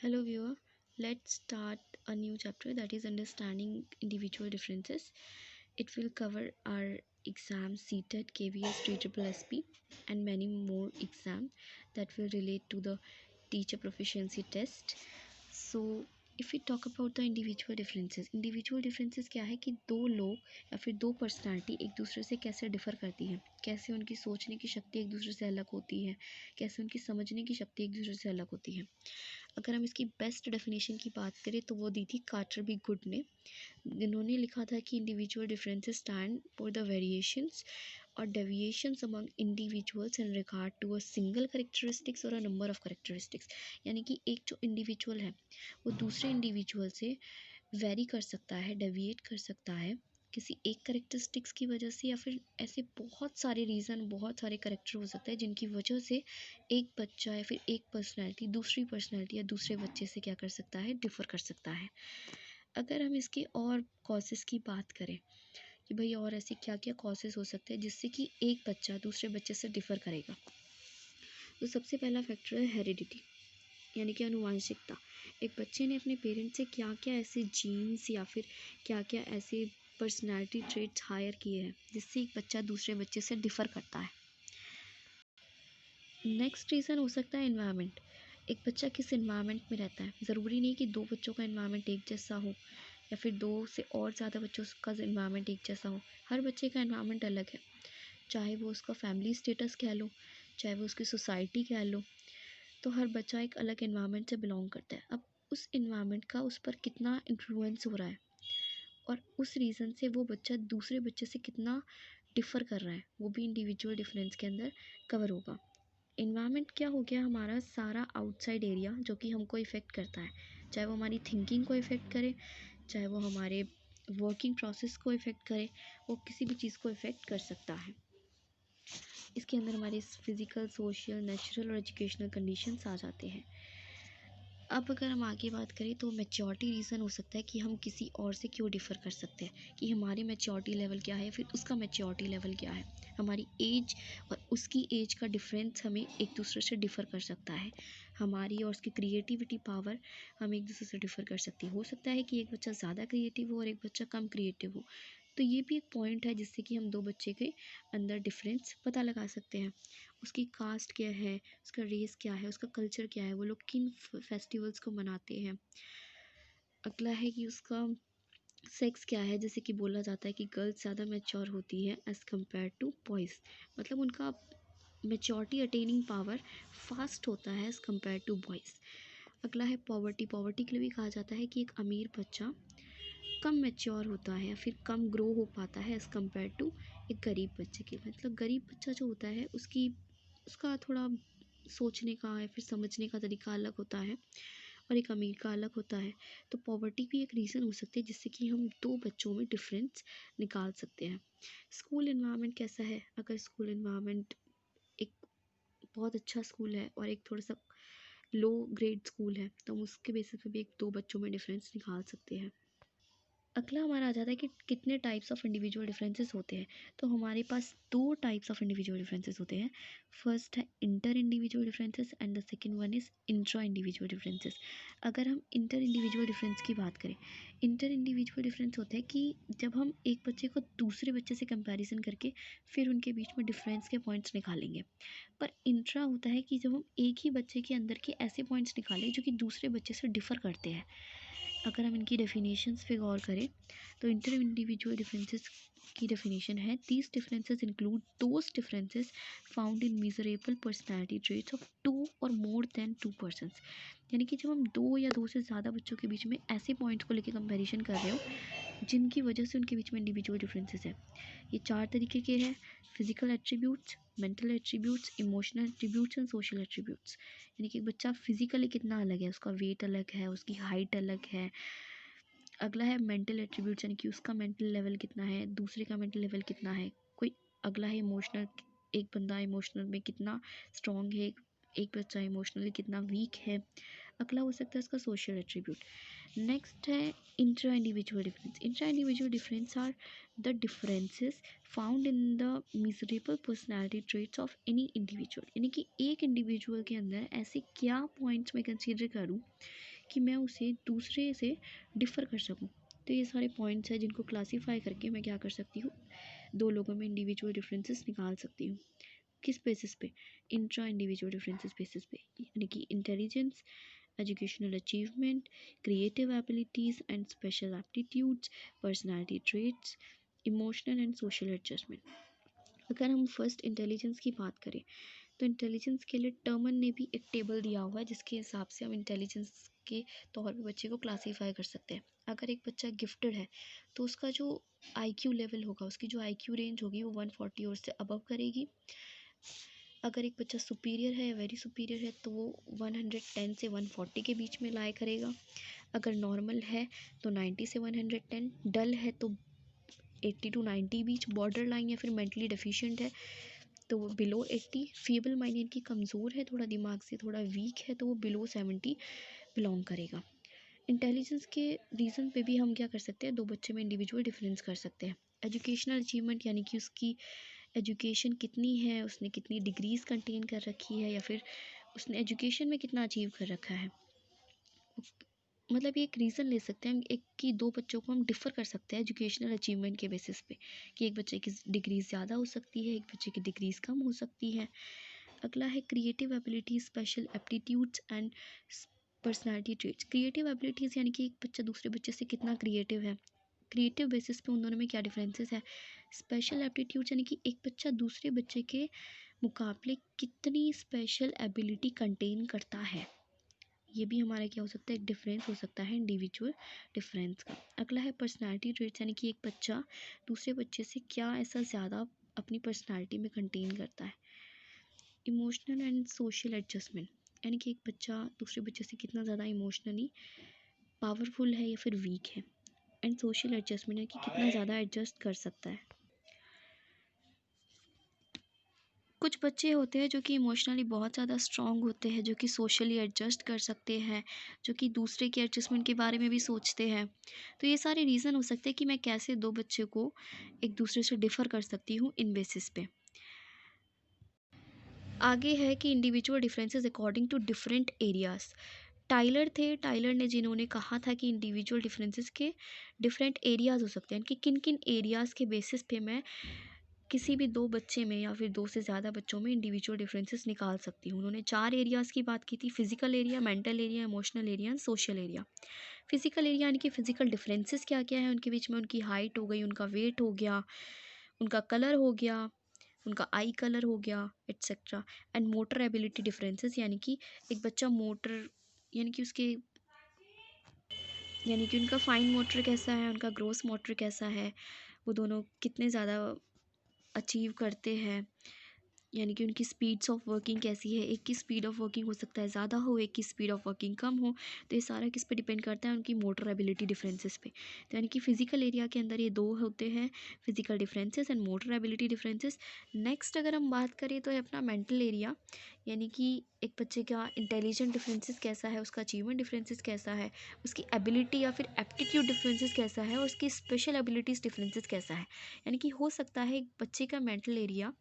Hello, viewer. Let's start a new chapter that is understanding individual differences. It will cover our exams CTET, KVS, TSSSP, and many more exams that will relate to the teacher proficiency test. So, if we talk about the individual differences क्या है कि दो लोग या फिर दो personality एक दूसरे से कैसे डिफ़र करती हैं, कैसे उनकी सोचने की शक्ति एक दूसरे से अलग होती है, कैसे उनकी समझने की शक्ति एक दूसरे से अलग होती है। अगर हम इसकी बेस्ट डेफिनेशन की बात करें तो वो दी थी कार्टर बी गुड ने, जिन्होंने लिखा था कि individual differences stand for the variations और deviations among individuals in regard to a single characteristics और अ नंबर ऑफ करेक्टरिस्टिक्स। यानी कि एक जो इंडिविजुअल है वो दूसरे इंडिविजुअल से वेरी कर सकता है, डेविएट कर सकता है किसी एक करेक्टरिस्टिक्स की वजह से, या फिर ऐसे बहुत सारे रीज़न, बहुत सारे करेक्टर हो सकते हैं जिनकी वजह से एक बच्चा या फिर एक पर्सनैलिटी दूसरी पर्सनैलिटी या दूसरे बच्चे से क्या कर सकता है, डिफ़र कर सकता है। अगर हम इसके और कॉजेज़ की बात करें कि भाई और ऐसे क्या क्या कॉजेज़ हो सकते हैं जिससे कि एक बच्चा दूसरे बच्चे से डिफ़र करेगा, तो सबसे पहला फैक्टर है हेरिडिटी, यानी कि आनुवांशिकता। एक बच्चे ने अपने पेरेंट्स से क्या क्या ऐसे जीन्स या फिर क्या क्या ऐसे पर्सनैलिटी ट्रेट्स हायर किए हैं जिससे एक बच्चा दूसरे बच्चे से डिफ़र करता है। नेक्स्ट रीज़न हो सकता है इन्वायरमेंट। एक बच्चा किस इन्वायरमेंट में रहता है, ज़रूरी नहीं कि दो बच्चों का इन्वायरमेंट एक जैसा हो या फिर दो से और ज़्यादा बच्चों का इन्वायरमेंट एक जैसा हो। हर बच्चे का इन्वायरमेंट अलग है, चाहे वो उसका फैमिली स्टेटस कह लो, चाहे वो उसकी सोसाइटी कह लो। तो हर बच्चा एक अलग इन्वायरमेंट से बिलोंग करता है। अब उस इन्वायरमेंट का उस पर कितना इन्फ्लुएंस हो रहा है और उस रीज़न से वो बच्चा दूसरे बच्चे से कितना डिफ़र कर रहा है, वो भी इंडिविजुअल डिफरेंस के अंदर कवर होगा। इन्वायरमेंट क्या हो गया, हमारा सारा आउटसाइड एरिया जो कि हमको इफ़ेक्ट करता है, चाहे वो हमारी थिंकिंग को इफ़ेक्ट करे, चाहे वो हमारे वर्किंग प्रोसेस को इफ़ेक्ट करे, वो किसी भी चीज़ को इफ़ेक्ट कर सकता है। इसके अंदर हमारे फिज़िकल, सोशल, नेचुरल और एजुकेशनल कंडीशंस आ जाते हैं। अब अगर हम आगे बात करें तो मैच्योरिटी रीज़न हो सकता है कि हम किसी और से क्यों डिफ़र कर सकते हैं, कि हमारी मैच्योरिटी लेवल क्या है, फिर उसका मैच्योरिटी लेवल क्या है। हमारी एज और उसकी एज का डिफरेंस हमें एक दूसरे से डिफ़र कर सकता है। हमारी और उसकी क्रिएटिविटी पावर हम एक दूसरे से डिफ़र कर सकती है। हो सकता है कि एक बच्चा ज़्यादा क्रिएटिव हो और एक बच्चा कम क्रिएटिव हो, तो ये भी एक पॉइंट है जिससे कि हम दो बच्चे के अंदर डिफरेंस पता लगा सकते हैं। उसकी कास्ट क्या है, उसका रेस क्या है, उसका कल्चर क्या है, वो लोग किन फेस्टिवल्स को मनाते हैं। अगला है कि उसका सेक्स क्या है, जैसे कि बोला जाता है कि गर्ल्स ज़्यादा मैच्योर होती है एज़ कम्पेयर टू बॉयज़, मतलब उनका मैच्योरिटी अटेनिंग पावर फास्ट होता है एज़ कम्पेयर टू बॉयज़। अगला है पॉवर्टी। पॉवर्टी के लिए भी कहा जाता है कि एक अमीर बच्चा कम मैच्योर होता है या फिर कम ग्रो हो पाता है एज़ कम्पेयर टू एक गरीब बच्चे के। मतलब गरीब बच्चा जो होता है उसका थोड़ा सोचने का या फिर समझने का तरीका अलग होता है और एक अमीर का अलग होता है। तो पॉवर्टी भी एक रीज़न हो सकती है जिससे कि हम दो बच्चों में डिफरेंस निकाल सकते हैं। स्कूल इन्वायरमेंट कैसा है, अगर स्कूल इन्वायरमेंट एक बहुत अच्छा स्कूल है और एक थोड़ा सा लो ग्रेड स्कूल है, तो हम उसके बेसिस पे भी एक दो बच्चों में डिफरेंस निकाल सकते हैं। अगला हमारा आ जाता है कि कितने टाइप्स ऑफ इंडिविजुअल डिफरेंसेस होते हैं। तो हमारे पास दो टाइप्स ऑफ इंडिविजुअल डिफरेंसेस होते हैं। फर्स्ट है inter individual differences and the second one is intra individual differences. अगर हम इंटर इंडिविजुअल डिफरेंस की बात करें, इंटर इंडिविजुअल डिफरेंस होता है कि जब हम एक बच्चे को दूसरे बच्चे से कंपैरिजन करके फिर उनके बीच में डिफरेंस के पॉइंट्स निकालेंगे। पर इंट्रा होता है कि जब हम एक ही बच्चे के अंदर के ऐसे पॉइंट्स निकालें जो कि दूसरे बच्चे से डिफ़र करते हैं। अगर हम इनकी डेफिनेशंस पे गौर करें तो इंटर इंडिविजुअल डिफरेंसेस की डेफिनेशन है, these differences include those differences found in measurable personality traits of two और मोर देन टू पर्सनस। यानी कि जब हम दो या दो से ज़्यादा बच्चों के बीच में ऐसे पॉइंट्स को लेकर कंपैरिजन कर रहे हो जिनकी वजह से उनके बीच में इंडिविजुअल डिफरेंसेस है। ये चार तरीके के हैं: physical attributes, mental attributes, emotional attributes and social attributes. यानी कि एक बच्चा फिजिकली कितना अलग है, उसका वेट अलग है, उसकी हाइट अलग है। अगला है मेंटल एट्रीब्यूट्स, यानी कि उसका मेंटल लेवल कितना है, दूसरे का मेंटल लेवल कितना है। कोई अगला है इमोशनल, एक बंदा इमोशनल में कितना स्ट्रॉन्ग है, एक बच्चा इमोशनली कितना वीक है। अगला हो सकता है उसका सोशल एट्रीब्यूट। नेक्स्ट है intra individual difference. Intra individual difference are the differences found in the measurable personality traits of any individual. यानी कि एक इंडिविजुअल के अंदर ऐसे क्या पॉइंट्स मैं कंसीडर करूँ कि मैं उसे दूसरे से डिफ़र कर सकूँ। तो ये सारे पॉइंट्स हैं जिनको क्लासीफाई करके मैं क्या कर सकती हूँ, दो लोगों में इंडिविजुअल डिफरेंसेस निकाल सकती हूँ। किस बेसिस पे? इंट्रा इंडिविजुअल डिफरेंसेस बेसिस पे, यानी कि intelligence, educational achievement, creative abilities and special aptitudes, personality traits, emotional and social adjustment. अगर हम फर्स्ट इंटेलिजेंस की बात करें तो इंटेलिजेंस के लिए टर्मन ने भी एक टेबल दिया हुआ है जिसके हिसाब से हम इंटेलिजेंस के तौर पे बच्चे को क्लासीफाई कर सकते हैं। अगर एक बच्चा गिफ्टेड है तो उसका जो आईक्यू लेवल होगा, उसकी जो आईक्यू रेंज होगी वो 140 और से अबव करेगी। अगर एक बच्चा सुपीरियर है या वेरी सुपीरियर है तो वो 110 से 140 के बीच में लाए करेगा। अगर नॉर्मल है तो 90 से 110, डल है तो 80 टू 90 बीच, बॉर्डर लाइन या फिर मेंटली डेफिशिएंट है तो वो बिलो 80, फीबल माइंड की कमज़ोर है, थोड़ा दिमाग से थोड़ा वीक है तो वो बिलो 70 बिलोंग करेगा। इंटेलिजेंस के रीज़न पे भी हम क्या कर सकते हैं, दो बच्चे में इंडिविजुअल डिफरेंस कर सकते हैं। एजुकेशनल अचीवमेंट यानी कि उसकी एजुकेशन कितनी है, उसने कितनी डिग्रीज़ कंटेन कर रखी है या फिर उसने एजुकेशन में कितना अचीव कर रखा है। मतलब ये एक रीज़न ले सकते हैं हम, एक कि दो बच्चों को हम डिफ़र कर सकते हैं एजुकेशनल अचीवमेंट के बेसिस पे कि एक बच्चे की डिग्रीज़ ज़्यादा हो सकती है, एक बच्चे की डिग्रीज़ कम हो सकती है। अगला है creative abilities, special aptitudes and personality traits. Creative abilities यानी कि एक बच्चा दूसरे बच्चे से कितना क्रिएटिव है, क्रिएटिव बेसिस पे उन दोनों में क्या डिफरेंसेस है। स्पेशल एप्टीट्यूड्स यानी कि एक बच्चा दूसरे बच्चे के मुकाबले कितनी स्पेशल एबिलिटी कंटेन करता है, ये भी हमारा क्या हो सकता है, एक डिफरेंस हो सकता है इंडिविजुअल डिफरेंस का। अगला है पर्सनालिटी ट्रेट्स यानी कि एक बच्चा दूसरे बच्चे से क्या ऐसा ज़्यादा अपनी पर्सनालिटी में कंटेन करता है। इमोशनल एंड सोशल एडजस्टमेंट यानी कि एक बच्चा दूसरे बच्चे से कितना ज़्यादा इमोशनली पावरफुल है या फिर वीक है। एंड सोशल एडजस्टमेंट है कि कितना ज़्यादा एडजस्ट कर सकता है। कुछ बच्चे होते हैं जो कि इमोशनली बहुत ज़्यादा स्ट्रॉन्ग होते हैं, जो कि सोशली एडजस्ट कर सकते हैं, जो कि दूसरे के एडजस्टमेंट के बारे में भी सोचते हैं। तो ये सारे रीज़न हो सकते हैं कि मैं कैसे दो बच्चे को एक दूसरे से डिफ़र कर सकती हूँ इन बेसिस पे। आगे है कि individual differences according to different areas. Tyler थे, टाइलर ने जिन्होंने कहा था कि इंडिविजुअल डिफरेंसेस के डिफरेंट एरियाज़ हो सकते हैं कि किन किन एरियाज़ के बेसिस पे मैं किसी भी दो बच्चे में या फिर दो से ज़्यादा बच्चों में इंडिविजुअल डिफरेंसेस निकाल सकती हूँ। उन्होंने 4 एरियाज़ की बात की थी, physical area, mental area, emotional area and social area. Physical area यानी कि फिजिकल डिफरेंसेस क्या क्या है उनके बीच में, उनकी हाइट हो गई, उनका वेट हो गया, उनका कलर हो गया, उनका आई कलर हो गया, etcetera. And motor ability differences यानी कि एक बच्चा मोटर यानी कि उसके यानी कि उनका फाइन मोटर कैसा है, उनका ग्रोस मोटर कैसा है, वो दोनों कितने ज़्यादा अचीव करते हैं, यानी कि उनकी स्पीड्स ऑफ वर्किंग कैसी है। एक की स्पीड ऑफ वर्किंग हो सकता है ज़्यादा हो, एक की स्पीड ऑफ वर्किंग कम हो। तो ये सारा किस पे डिपेंड करता है, उनकी मोटर एबिलिटी डिफरेंसेस पे। तो यानी कि फ़िज़िकल एरिया के अंदर ये दो होते हैं, physical differences and motor ability differences. Next अगर हम बात करें तो है अपना मेंटल एरिया, यानी कि एक बच्चे का इंटेलिजेंट डिफरेंसेस कैसा है, उसका अचीवमेंट डिफरेंसेस कैसा है, उसकी एबिलिटी या फिर एप्टीट्यूड डिफरेंसेस कैसा है और उसकी स्पेशल एबिलिटीज़ डिफरेंसेस कैसा है। यानी कि हो सकता है एक बच्चे का मेंटल एरिया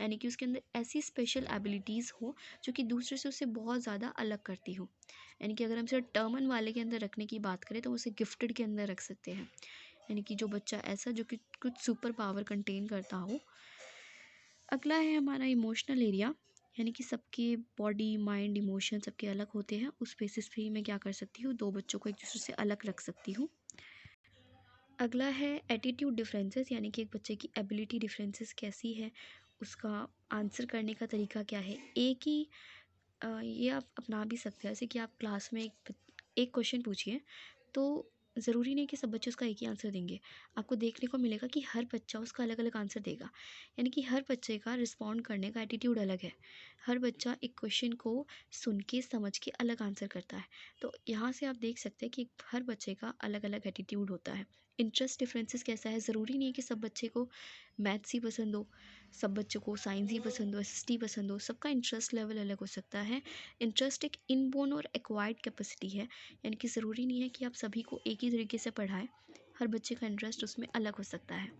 यानी कि उसके अंदर ऐसी स्पेशल एबिलिटीज़ हो जो कि दूसरे से उसे बहुत ज़्यादा अलग करती हो। यानी कि अगर हम सिर्फ टर्मन वाले के अंदर रखने की बात करें तो उसे गिफ्टेड के अंदर रख सकते हैं, यानी कि जो बच्चा ऐसा जो कि कुछ सुपर पावर कंटेन करता हो। अगला है हमारा इमोशनल एरिया, यानी कि सबके बॉडी माइंड इमोशन सबके अलग होते हैं, उस बेसिस पे ही मैं क्या कर सकती हूँ, दो बच्चों को एक दूसरे से अलग रख सकती हूँ। अगला है एटीट्यूड डिफरेंसेस, यानी कि एक बच्चे की एबिलिटी डिफरेंसेस कैसी है, उसका आंसर करने का तरीका क्या है। एक ही ये आप अपना भी सकते हैं, जैसे कि आप क्लास में एक क्वेश्चन पूछिए तो ज़रूरी नहीं कि सब बच्चे उसका एक ही आंसर देंगे। आपको देखने को मिलेगा कि हर बच्चा उसका अलग अलग आंसर देगा, यानी कि हर बच्चे का रिस्पॉन्ड करने का एटीट्यूड अलग है। हर बच्चा एक क्वेश्चन को सुन के समझ के अलग आंसर करता है। तो यहाँ से आप देख सकते हैं कि हर बच्चे का अलग अलग एटीट्यूड होता है। इंटरेस्ट डिफरेंसेस कैसा है, ज़रूरी नहीं है कि सब बच्चे को मैथ्स ही पसंद हो, सब बच्चों को साइंस ही पसंद हो, एसएसटी पसंद हो, सबका इंटरेस्ट लेवल अलग हो सकता है। इंटरेस्ट एक इनबोर्न और एक्वायर्ड कैपेसिटी है, यानी कि ज़रूरी नहीं है कि आप सभी को एक ही तरीके से पढ़ाएं, हर बच्चे का इंटरेस्ट उसमें अलग हो सकता है।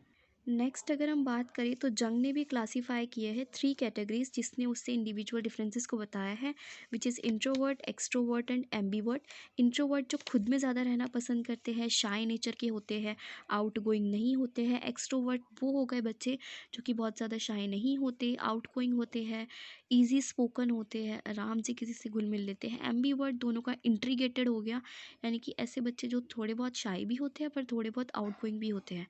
नेक्स्ट अगर हम बात करें तो जंग ने भी क्लासीफाई किए हैं 3 कैटेगरीज, जिसने उससे इंडिविजुअल डिफरेंसेस को बताया है, which is introvert, extrovert and ambivert. Introvert जो खुद में ज़्यादा रहना पसंद करते हैं, शाय नेचर के होते हैं, आउट गोइंग नहीं होते हैं। एक्सट्रोवर्ट वो हो गए बच्चे जो कि बहुत ज़्यादा शाय नहीं होते, आउट गोइंग होते हैं, ईजी स्पोकन होते हैं, आराम से किसी से घुल मिल लेते हैं। एम्बीवर्ट दोनों का इंट्रीगेटेड हो गया, यानी कि ऐसे बच्चे जो थोड़े बहुत शाय भी होते हैं पर थोड़े बहुत आउट गोइंग भी होते हैं।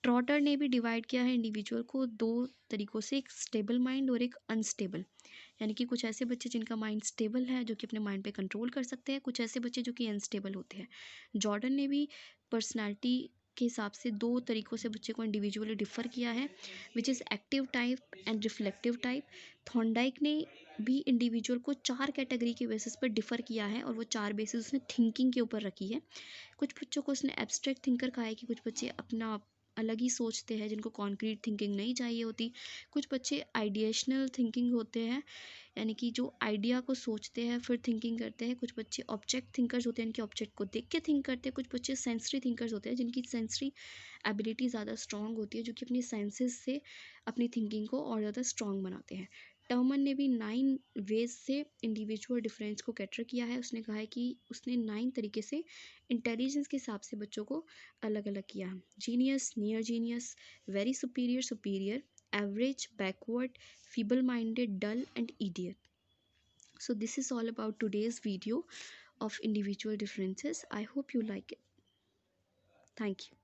ट्रॉटर ने भी डिवाइड किया है इंडिविजुअल को 2 तरीक़ों से, एक स्टेबल माइंड और एक अनस्टेबल। यानी कि कुछ ऐसे बच्चे जिनका माइंड स्टेबल है, जो कि अपने माइंड पे कंट्रोल कर सकते हैं, कुछ ऐसे बच्चे जो कि अनस्टेबल होते हैं। जॉर्डन ने भी पर्सनैलिटी के हिसाब से 2 तरीक़ों से बच्चे को इंडिविजुअली डिफ़र किया है, which is active type and reflective type. Thorndike ने भी इंडिविजुअल को 4 कैटेगरी के बेसिस पर डिफ़र किया है, और वो 4 बेसिस उसने थिंकिंग के ऊपर रखी है। कुछ बच्चों को उसने एब्स्ट्रैक्ट थिंकर कहा है कि कुछ बच्चे अपना अलग ही सोचते हैं, जिनको कॉन्क्रीट थिंकिंग नहीं चाहिए होती। कुछ बच्चे आइडिएशनल थिंकिंग होते हैं, यानी कि जो आइडिया को सोचते हैं फिर थिंकिंग करते हैं। कुछ बच्चे ऑब्जेक्ट थिंकर्स होते हैं, इनके ऑब्जेक्ट को देख के थिंक करते हैं। कुछ बच्चे सेंसरी थिंकर्स होते हैं, जिनकी सेंसरी एबिलिटी ज़्यादा स्ट्रॉन्ग होती है, जो कि अपनी सेंसेस से अपनी थिंकिंग को और ज़्यादा स्ट्रॉन्ग बनाते हैं। टर्मन ने भी 9 वेज से इंडिविजुअल डिफरेंस को कैटर किया है। उसने कहा है कि उसने 9 तरीके से इंटेलिजेंस के हिसाब से बच्चों को अलग अलग किया है। Genius, near genius, very superior, superior, average, backward, feeble minded, dull and idiot. So this is all about today's video of individual differences. I hope you like it. Thank you.